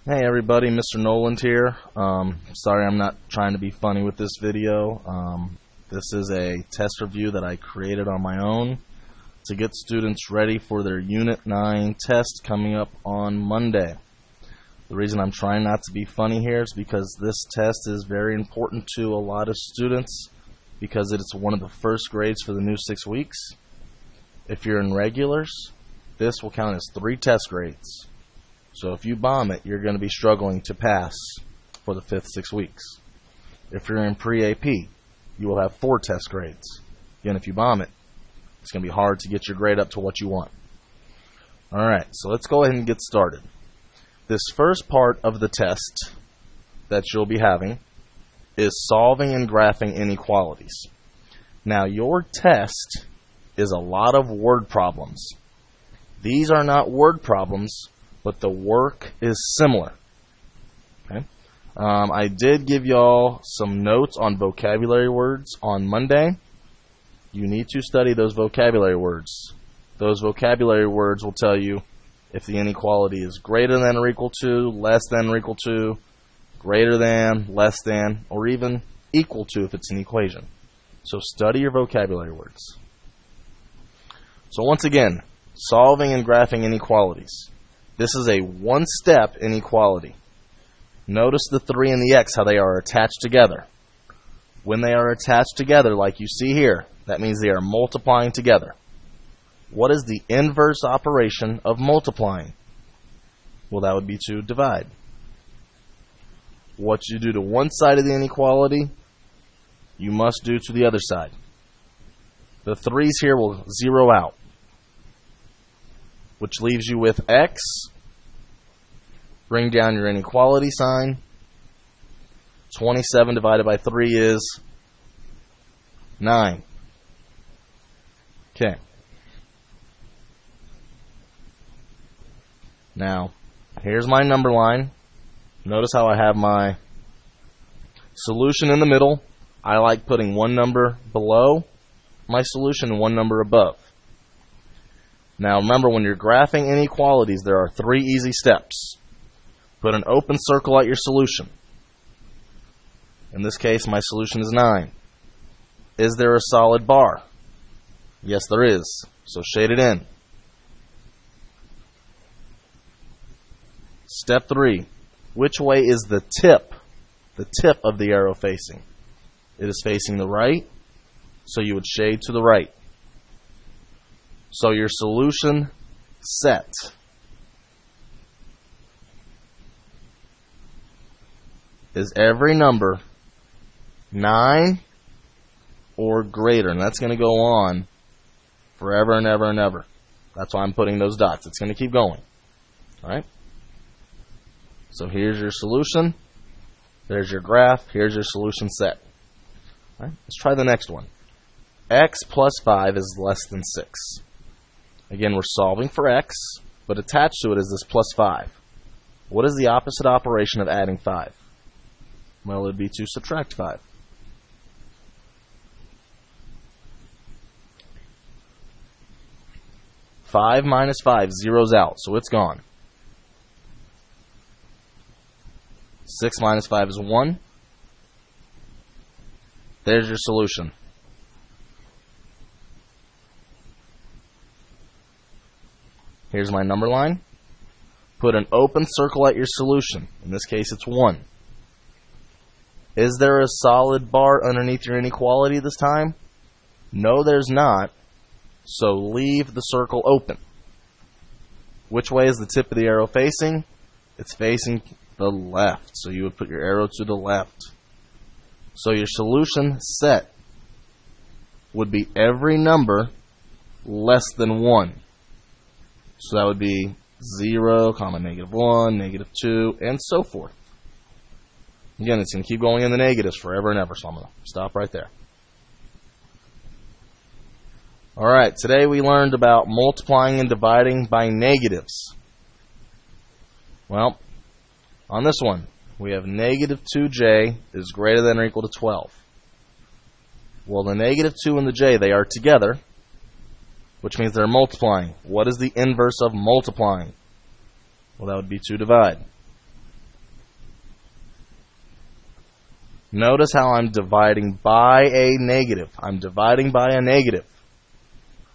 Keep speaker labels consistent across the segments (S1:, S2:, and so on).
S1: Hey everybody, Mr. Noland here. Sorry I'm not trying to be funny with this video. This is a test review that I created on my own to get students ready for their Unit 9 test coming up on Monday. The reason I'm trying not to be funny here is because this test is very important to a lot of students because it's one of the first grades for the new 6 weeks. If you're in regulars, this will count as 3 test grades. So if you bomb it, you're going to be struggling to pass for the 5th 6 weeks. If you're in pre-AP, you will have 4 test grades. Again, if you bomb it, it's going to be hard to get your grade up to what you want. Alright, so let's go ahead and get started. This first part of the test that you'll be having is solving and graphing inequalities. Now, your test is a lot of word problems. These are not word problems, but the work is similar. Okay? I did give y'all some notes on vocabulary words on Monday. You need to study those vocabulary words. Those vocabulary words will tell you if the inequality is greater than or equal to, less than or equal to, greater than, less than, or even equal to if it's an equation. So study your vocabulary words. So once again, solving and graphing inequalities. This is a one-step inequality. Notice the 3 and the x, how they are attached together. When they are attached together, like you see here, that means they are multiplying together. What is the inverse operation of multiplying? Well, that would be to divide. What you do to one side of the inequality, you must do to the other side. The 3's here will zero out, which leaves you with x. Bring down your inequality sign. 27 divided by 3 is 9. Okay. Now, here's my number line. Notice how I have my solution in the middle. I like putting one number below my solution and one number above. Now remember, when you're graphing inequalities, there are 3 easy steps. Put an open circle at your solution. In this case, my solution is 9. Is there a solid bar? Yes, there is. So shade it in. Step 3. Which way is the tip of the arrow facing? It is facing the right, so you would shade to the right. So your solution set is every number 9 or greater. And that's going to go on forever and ever and ever. That's why I'm putting those dots. It's going to keep going. Alright? So here's your solution. There's your graph. Here's your solution set. Alright? Let's try the next one. X plus 5 is less than 6. Again, we're solving for x, but attached to it is this plus 5. What is the opposite operation of adding 5? Well, it would be to subtract 5. Five minus 5 zeroes out, so it's gone. 6 minus 5 is 1. There's your solution. Here's my number line. Put an open circle at your solution. In this case, it's 1. Is there a solid bar underneath your inequality this time? No, there's not. So leave the circle open. Which way is the tip of the arrow facing? It's facing the left. So you would put your arrow to the left. So your solution set would be every number less than 1. So that would be 0, negative 1, negative 2, and so forth. Again, it's going to keep going in the negatives forever and ever, so I'm going to stop right there. Alright, today we learned about multiplying and dividing by negatives. Well, on this one, we have negative 2j is greater than or equal to 12. Well, the negative 2 and the j, they are together, which means they're multiplying. What is the inverse of multiplying? Well, that would be to divide. Notice how I'm dividing by a negative. I'm dividing by a negative.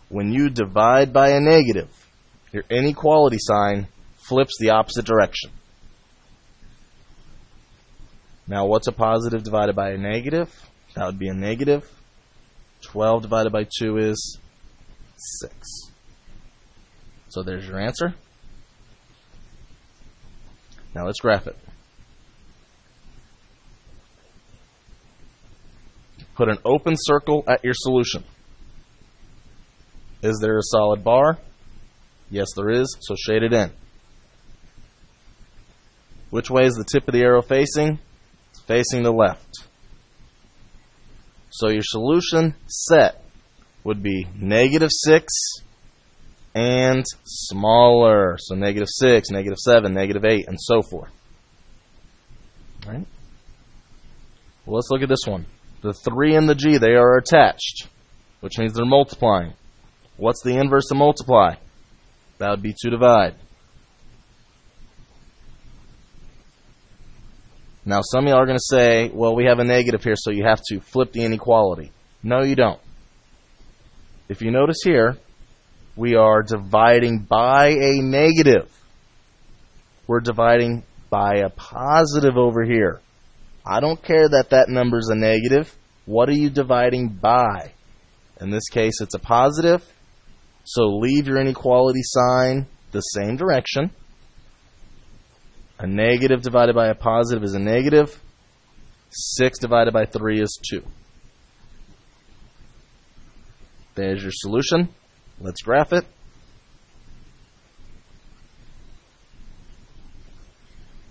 S1: When you divide by a negative, your inequality sign flips the opposite direction. Now, what's a positive divided by a negative? That would be a negative. 12 divided by 2 is 6. So there's your answer. Now let's graph it. Put an open circle at your solution. Is there a solid bar? Yes, there is, so shade it in. Which way is the tip of the arrow facing? It's facing the left. So your solution set would be -6 and smaller. So -6, -7, -8, and so forth. All right. Well, let's look at this one. The 3 and the G, they are attached, which means they're multiplying. What's the inverse of multiply? That would be to divide. Now, some of y'all are going to say, well, we have a negative here, so you have to flip the inequality. No, you don't. If you notice here, we are dividing by a negative. We're dividing by a positive over here. I don't care that that number is a negative. What are you dividing by? In this case, it's a positive. So leave your inequality sign the same direction. A negative divided by a positive is a negative. 6 divided by 3 is 2. There's your solution. Let's graph it.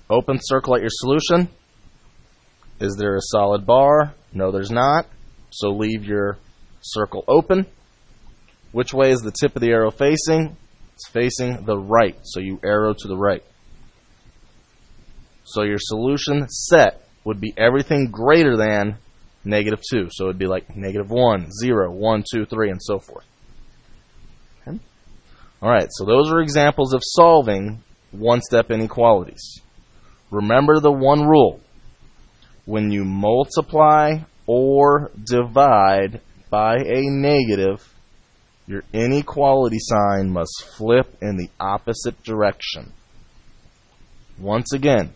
S1: Open circle at your solution. Is there a solid bar? No, there's not. So leave your circle open. Which way is the tip of the arrow facing? It's facing the right, so you arrow to the right. So your solution set would be everything greater than -2. So it would be like -1, 0, 1, 2, 3, and so forth. Okay. All right, so those are examples of solving one-step inequalities. Remember the one rule. When you multiply or divide by a negative, your inequality sign must flip in the opposite direction. Once again,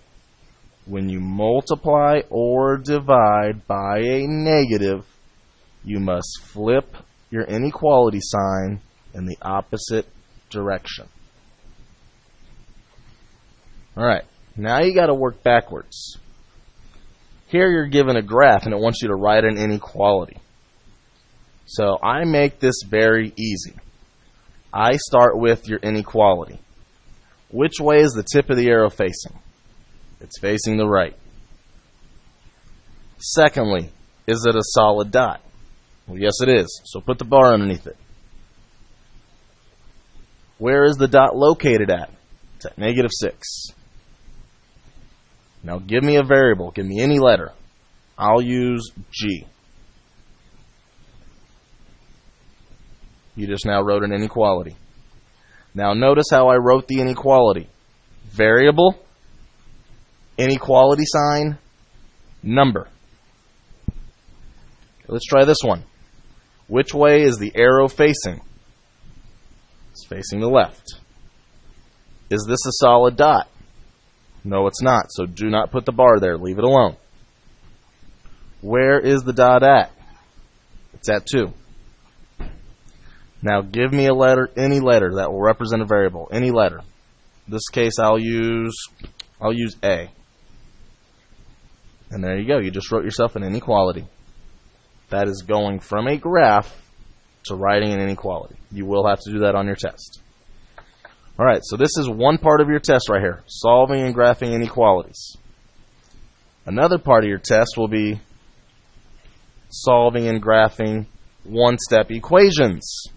S1: when you multiply or divide by a negative, you must flip your inequality sign in the opposite direction. All right, now you got to work backwards. Here you're given a graph and it wants you to write an inequality. So I make this very easy. I start with your inequality. Which way is the tip of the arrow facing? It's facing the right. Secondly, is it a solid dot? Well, yes, it is. So put the bar underneath it. Where is the dot located at? It's at -6. Now give me a variable. Give me any letter. I'll use G. You just now wrote an inequality. Now notice how I wrote the inequality. Variable, inequality sign, number. Let's try this one. Which way is the arrow facing? It's facing the left. Is this a solid dot? No, it's not. So do not put the bar there. Leave it alone. Where is the dot at? It's at 2. Now give me a letter, any letter that will represent a variable, any letter. In this case, I'll use A. And there you go. You just wrote yourself an inequality. That is going from a graph to writing an inequality. You will have to do that on your test. All right, so this is one part of your test right here, solving and graphing inequalities. Another part of your test will be solving and graphing one-step equations.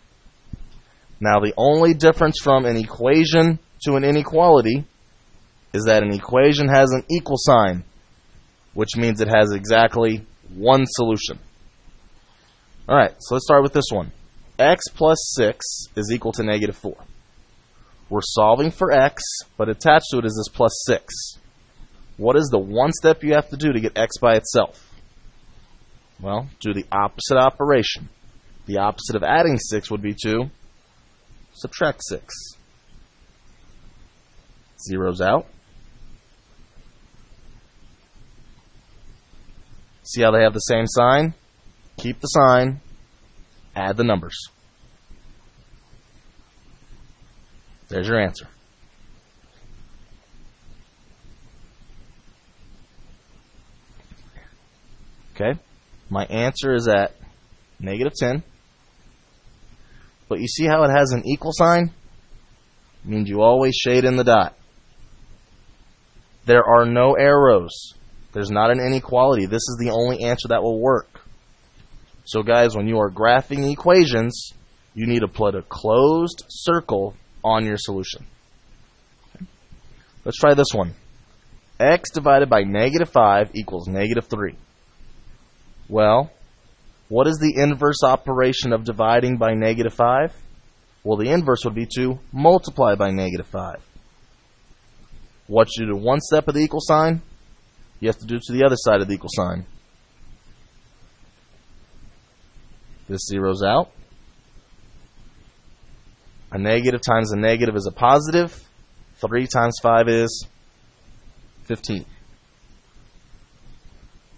S1: Now, the only difference from an equation to an inequality is that an equation has an equal sign, which means it has exactly one solution. All right, so let's start with this one. X plus 6 is equal to -4. We're solving for x, but attached to it is this plus 6. What is the one step you have to do to get x by itself? Well, do the opposite operation. The opposite of adding 6 would be to subtract 6. Zeros out. See how they have the same sign? Keep the sign, add the numbers. There's your answer. Okay, my answer is at -10. But you see how it has an equal sign? It means you always shade in the dot. There are no arrows. There's not an inequality. This is the only answer that will work. So guys, when you are graphing equations, you need to put a closed circle on your solution. Okay. Let's try this one. X divided by -5 equals -3. Well, what is the inverse operation of dividing by -5? Well, the inverse would be to multiply by -5. What you do to one step of the equal sign, you have to do to the other side of the equal sign. This zeroes out. A negative times a negative is a positive. 3 times 5 is 15.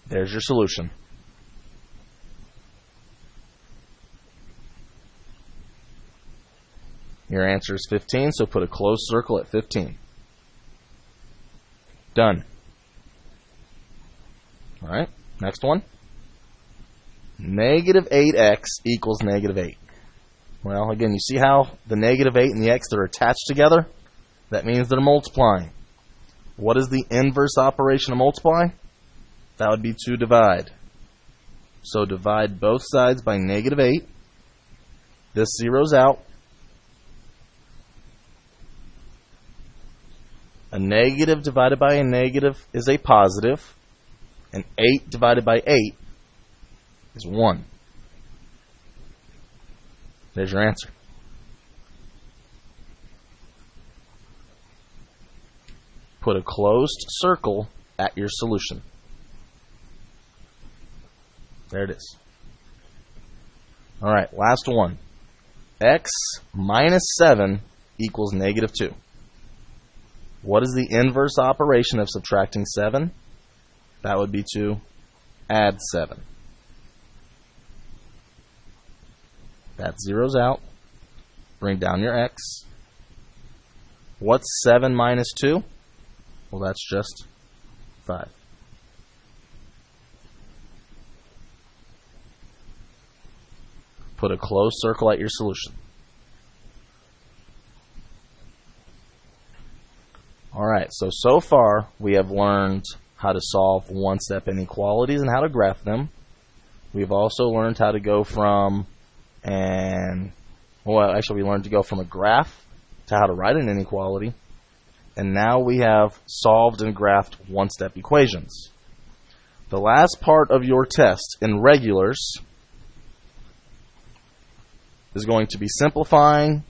S1: There's your solution. Your answer is 15, so put a closed circle at 15. Done. Alright, next one. -8x equals -8. Well, again, you see how the -8 and the x are attached together? That means they're multiplying. What is the inverse operation of multiply? That would be to divide. So divide both sides by -8. This zeroes out. A negative divided by a negative is a positive. And 8 divided by 8 is 1. There's your answer. Put a closed circle at your solution. There it is. Alright, last one. X minus 7 equals -2. What is the inverse operation of subtracting 7? That would be to add 7. That zeroes out. Bring down your x. What's 7 minus 2? Well, that's just 5. Put a closed circle at your solution. Alright, so far we have learned how to solve one-step inequalities and how to graph them. We've also learned how to go from we learned to go from a graph to how to write an inequality. And now we have solved and graphed one-step equations. The last part of your test in regulars is going to be simplifying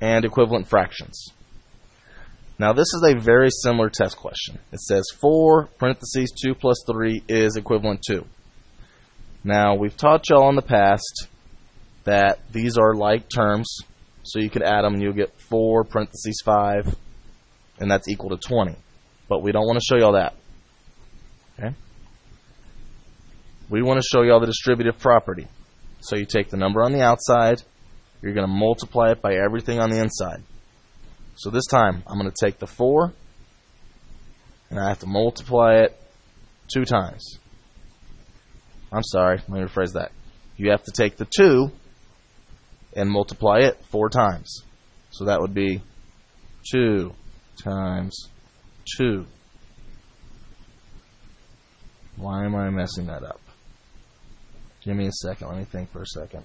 S1: and equivalent fractions. Now this is a very similar test question. It says 4 parentheses 2 plus 3 is equivalent to. Now we've taught y'all in the past that these are like terms, so you could add them and you'll get 4 parentheses 5, and that's equal to 20. But we don't want to show y'all that. Okay? We want to show y'all the distributive property. So you take the number on the outside, you're going to multiply it by everything on the inside. So this time, I'm going to take the 4, and I have to multiply it 2 times. I'm sorry, let me rephrase that. You have to take the 2 and multiply it 4 times. So that would be 2 times 2. Why am I messing that up? Give me a second, let me think for a second.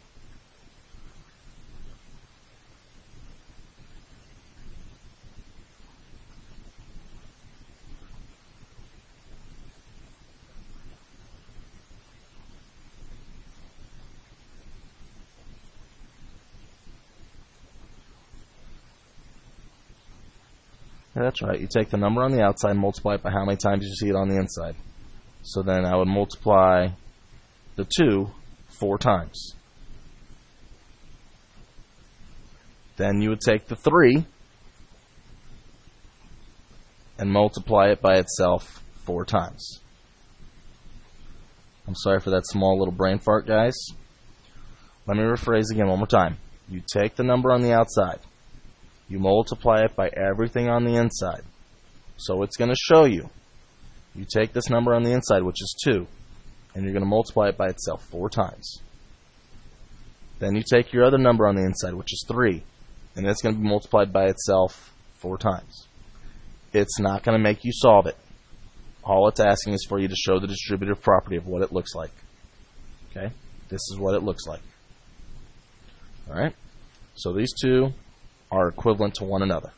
S1: Yeah, that's right. You take the number on the outside and multiply it by how many times you see it on the inside. So then I would multiply the 2 4 times. Then you would take the 3 and multiply it by itself 4 times. I'm sorry for that small little brain fart, guys. Let me rephrase again one more time. You take the number on the outside. You multiply it by everything on the inside. So it's going to show you. You take this number on the inside, which is 2, and you're going to multiply it by itself 4 times. Then you take your other number on the inside, which is 3, and it's going to be multiplied by itself 4 times. It's not going to make you solve it. All it's asking is for you to show the distributive property of what it looks like. Okay? This is what it looks like. Alright? So these two are equivalent to one another.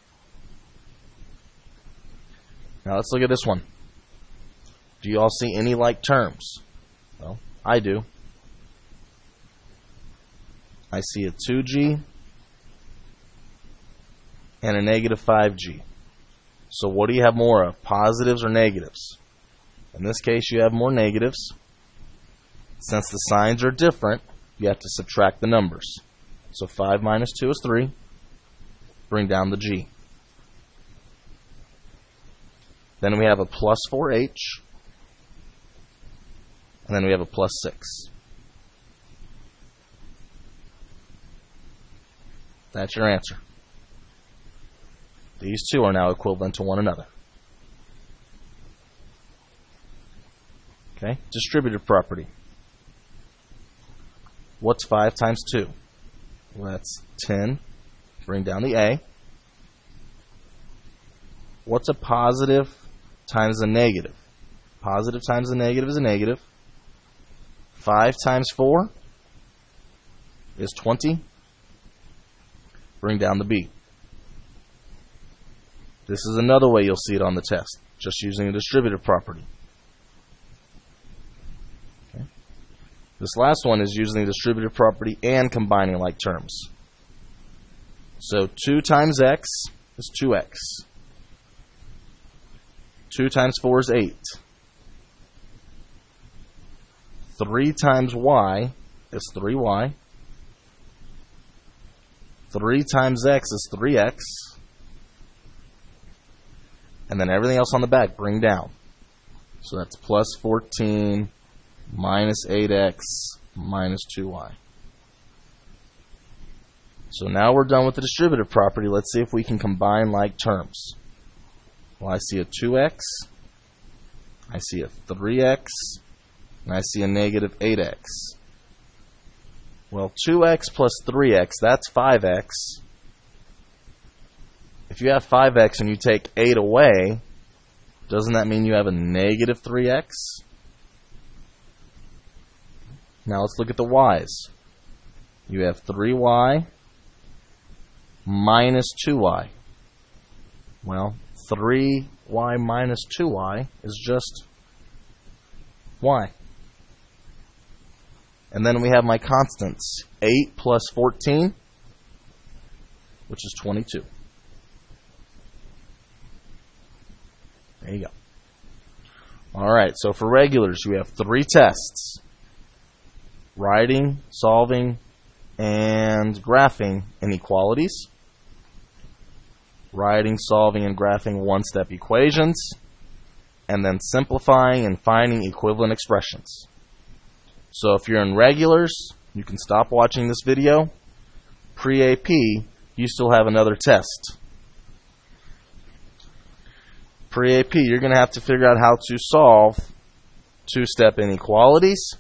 S1: Now let's look at this one. Do you all see any like terms? Well, I do. I see a 2g and a negative 5g. So what do you have more of, positives or negatives? In this case, you have more negatives. Since the signs are different, you have to subtract the numbers. So 5 minus 2 is 3. Bring down the g. Then we have a plus 4h. And then we have a plus 6. That's your answer. These two are now equivalent to one another. Okay, distributive property. What's 5 times 2? Well, that's 10. Bring down the a. What's a positive times a negative? Positive times a negative is a negative. 5 times 4 is 20. Bring down the b. This is another way you'll see it on the test, just using a distributive property. Okay. This last one is using the distributive property and combining like terms. So 2 times x is 2x. 2 times 4 is 8. 3 times y is 3y. 3 times x is 3x. And then everything else on the back, bring down. So that's plus 14 minus 8x minus 2y. So now we're done with the distributive property. Let's see if we can combine like terms. Well, I see a 2x. I see a 3x. And I see a negative 8x. Well, 2x plus 3x, that's 5x. If you have 5x and you take 8 away, doesn't that mean you have a negative 3x? Now let's look at the y's. You have 3y minus 2y. Well, 3y minus 2y is just y. And then we have my constants. 8 plus 14, which is 22. There you go. Alright, so for regulars, we have 3 tests. Writing, solving, and graphing inequalities. Writing, solving, and graphing one-step equations. And then simplifying and finding equivalent expressions. So if you're in regulars, you can stop watching this video. Pre-AP, you still have another test. Pre-AP, you're going to have to figure out how to solve two-step inequalities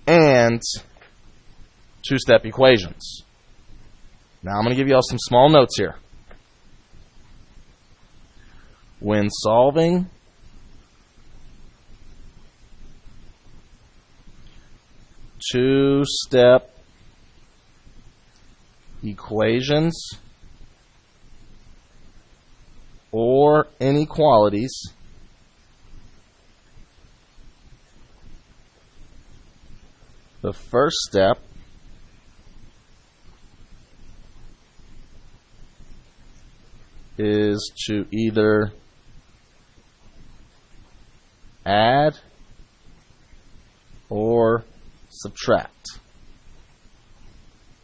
S1: and two-step equations. Now I'm going to give you all some small notes here. When solving two-step equations or inequalities, the first step is to either add or subtract.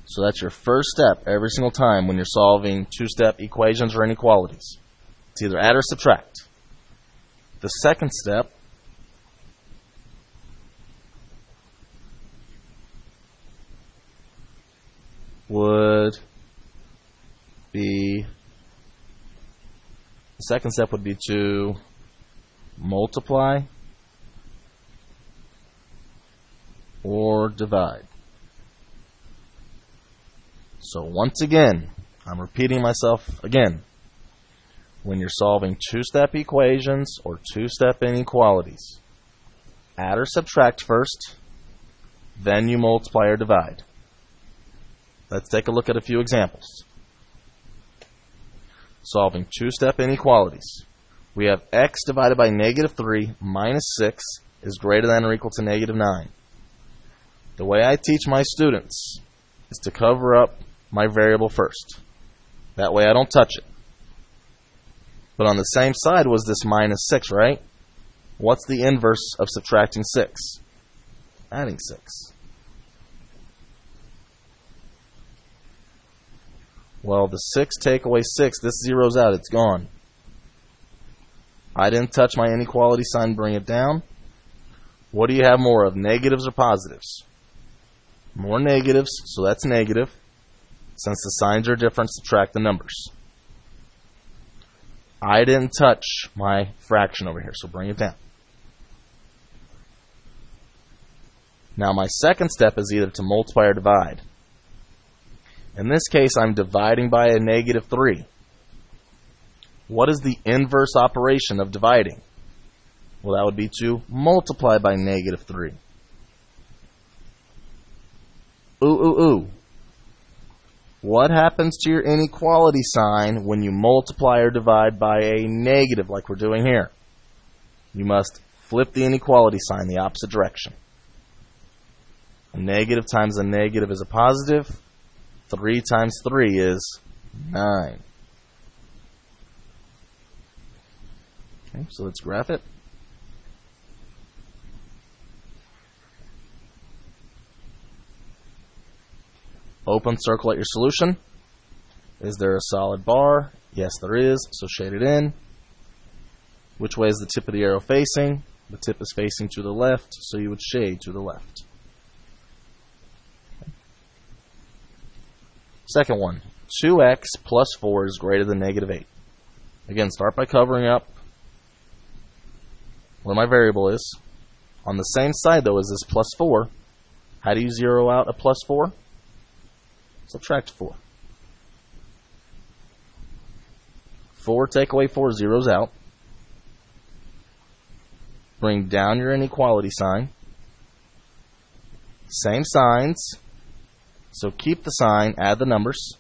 S1: So that's your first step every single time when you're solving two-step equations or inequalities. It's either add or subtract. The second step would be to multiply or divide. So once again, I'm repeating myself again. When you're solving two-step equations or two-step inequalities, add or subtract first, then you multiply or divide. Let's take a look at a few examples. Solving two-step inequalities. We have x divided by -3 minus 6 is greater than or equal to -9. The way I teach my students is to cover up my variable first. That way I don't touch it. But on the same side was this -6, right? What's the inverse of subtracting 6? Adding 6. Well, the 6 take away 6, this zeroes out, it's gone. I didn't touch my inequality sign, bring it down. What do you have more of, negatives or positives? More negatives, so that's negative. Since the signs are different, subtract the numbers. I didn't touch my fraction over here, so bring it down. Now my second step is either to multiply or divide. In this case, I'm dividing by a -3. What is the inverse operation of dividing? Well, that would be to multiply by -3. Ooh. What happens to your inequality sign when you multiply or divide by a negative like we're doing here? You must flip the inequality sign the opposite direction. A negative times a negative is a positive. 3 times 3 is 9. Okay, so let's graph it. Open circle at your solution. Is there a solid bar? Yes, there is, so shade it in. Which way is the tip of the arrow facing? The tip is facing to the left, so you would shade to the left. Second one, 2x plus 4 is greater than -8. Again, start by covering up where my variable is. On the same side, though, is this plus 4. How do you zero out a plus 4? Subtract 4. 4 take away 4 zeros out. Bring down your inequality sign. Same signs. So keep the sign, add the numbers.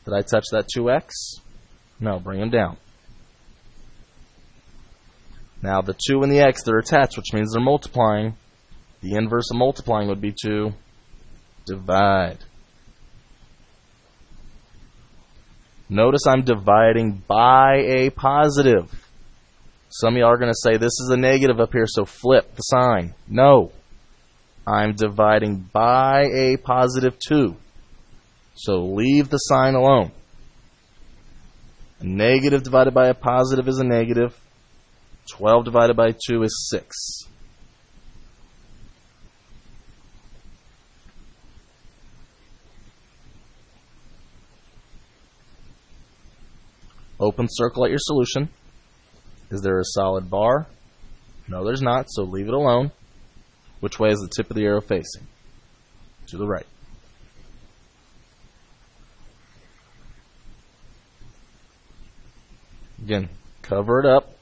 S1: Did I touch that 2x? No, bring them down. Now the 2 and the x, they're attached, which means they're multiplying. The inverse of multiplying would be to divide. Notice I'm dividing by a positive. Some of you are going to say, this is a negative up here, so flip the sign. No. I'm dividing by a positive 2. So leave the sign alone. A negative divided by a positive is a negative. 12 divided by 2 is 6. Open circle at your solution. Is there a solid bar? No, there's not, so leave it alone. Which way is the tip of the arrow facing? To the right. Again, cover it up.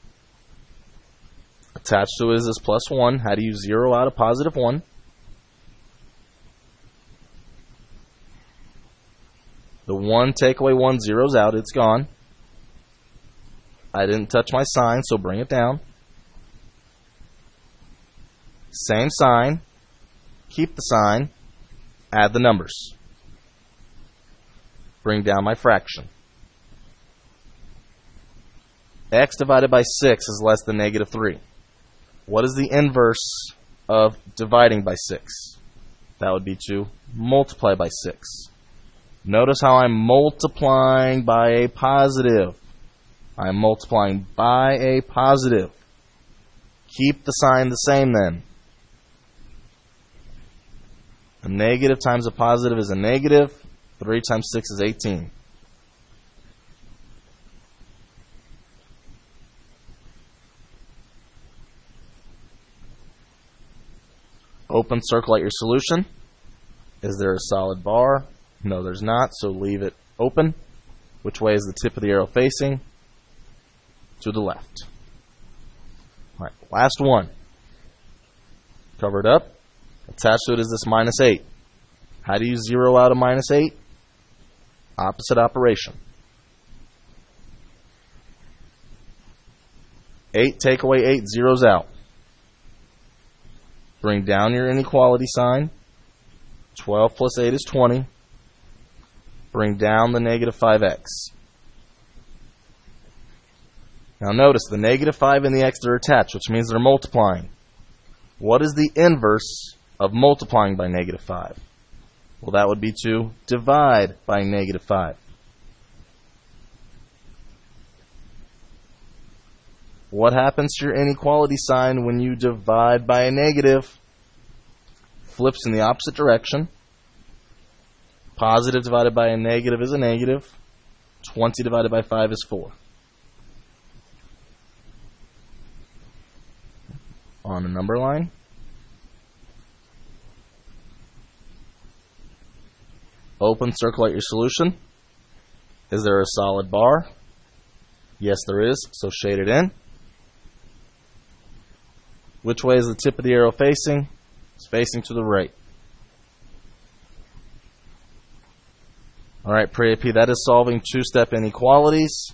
S1: Attached to it is this plus 1. How do you zero out a positive 1? The 1 take away 1 zeros out. It's gone. I didn't touch my sign, so bring it down. Same sign. Keep the sign. Add the numbers. Bring down my fraction. X divided by 6 is less than -3. What is the inverse of dividing by 6. That would be to multiply by 6. Notice how I'm multiplying by a positive. I'm multiplying by a positive. Keep the sign the same then. A negative times a positive is a negative. 3 times 6 is 18. Open, circle out your solution. Is there a solid bar? No, there's not, so leave it open. Which way is the tip of the arrow facing? To the left. All right, last one. Cover it up. Attached to it is this minus 8. How do you zero out a minus 8? Opposite operation. 8 take away 8 zeros out. Bring down your inequality sign. 12 plus 8 is 20. Bring down the negative 5x. Now notice the negative 5 and the x are attached, which means they're multiplying. What is the inverse of multiplying by negative 5? Well, that would be to divide by negative 5. What happens to your inequality sign when you divide by a negative? Flips in the opposite direction. Positive divided by a negative is a negative. 20 divided by 5 is 4. On a number line. Open, circle out your solution. Is there a solid bar? Yes, there is, so shade it in. Which way is the tip of the arrow facing? It's facing to the right. Alright, pre-AP, that is solving two-step inequalities.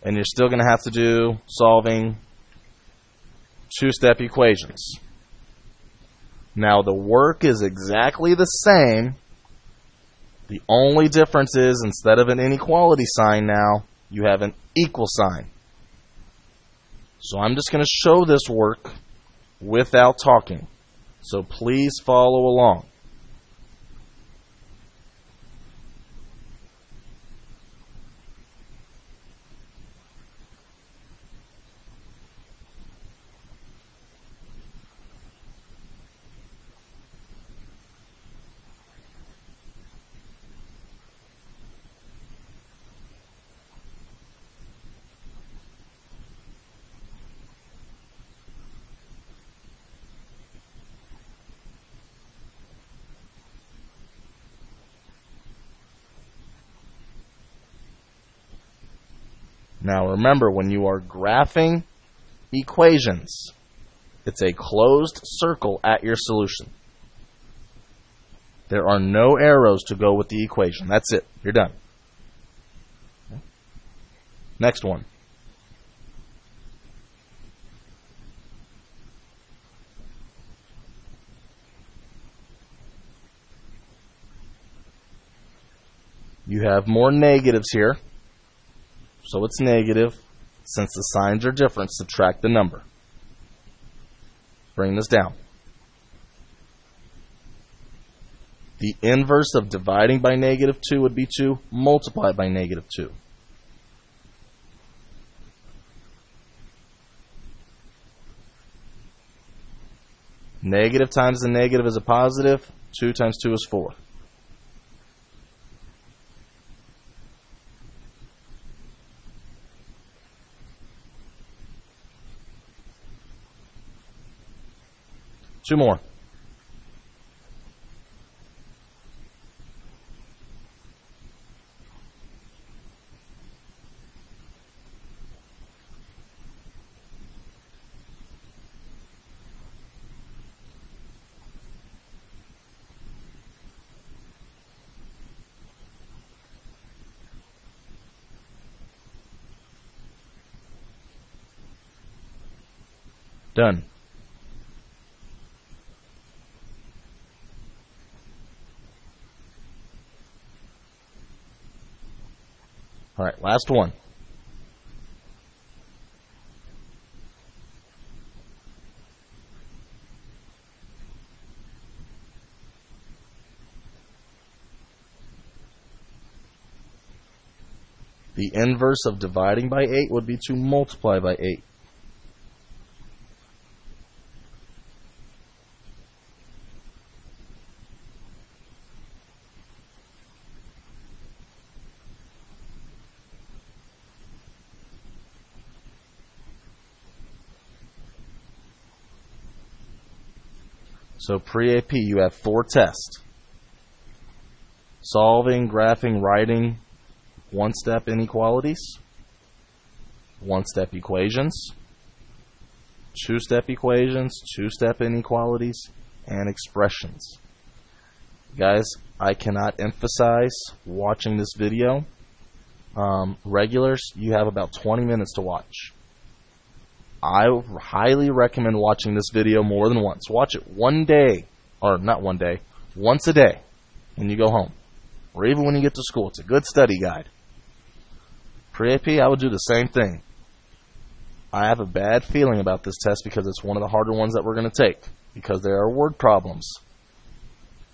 S1: And you're still going to have to do solving two-step equations. Now, the work is exactly the same. The only difference is, instead of an inequality sign now, you have an equal sign. So I'm just going to show this work without talking. So please follow along. Now remember, when you are graphing equations, it's a closed circle at your solution. There are no arrows to go with the equation. That's it. You're done. Next one. You have more negatives here. So it's negative. Since the signs are different, subtract the number. Bring this down. The inverse of dividing by negative 2 would be to multiply by negative 2. Negative times the negative is a positive. 2 times 2 is 4. Two more. Done. All right, last one. The inverse of dividing by 8 would be to multiply by 8. So pre-AP, you have 4 tests: solving, graphing, writing, one-step inequalities, one-step equations, two-step equations, two-step inequalities, and expressions. Guys, I cannot emphasize watching this video. Regulars, you have about 20 minutes to watch. I highly recommend watching this video more than once. Watch it one day, or not one day, once a day when you go home, or even when you get to school. It's a good study guide. Pre-AP, I would do the same thing. I have a bad feeling about this test because it's one of the harder ones that we're going to take, because there are word problems.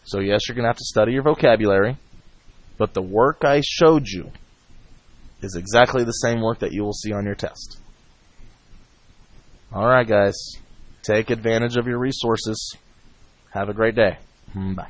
S1: So yes, you're going to have to study your vocabulary, but the work I showed you is exactly the same work that you will see on your test. Alright guys, take advantage of your resources. Have a great day. Bye.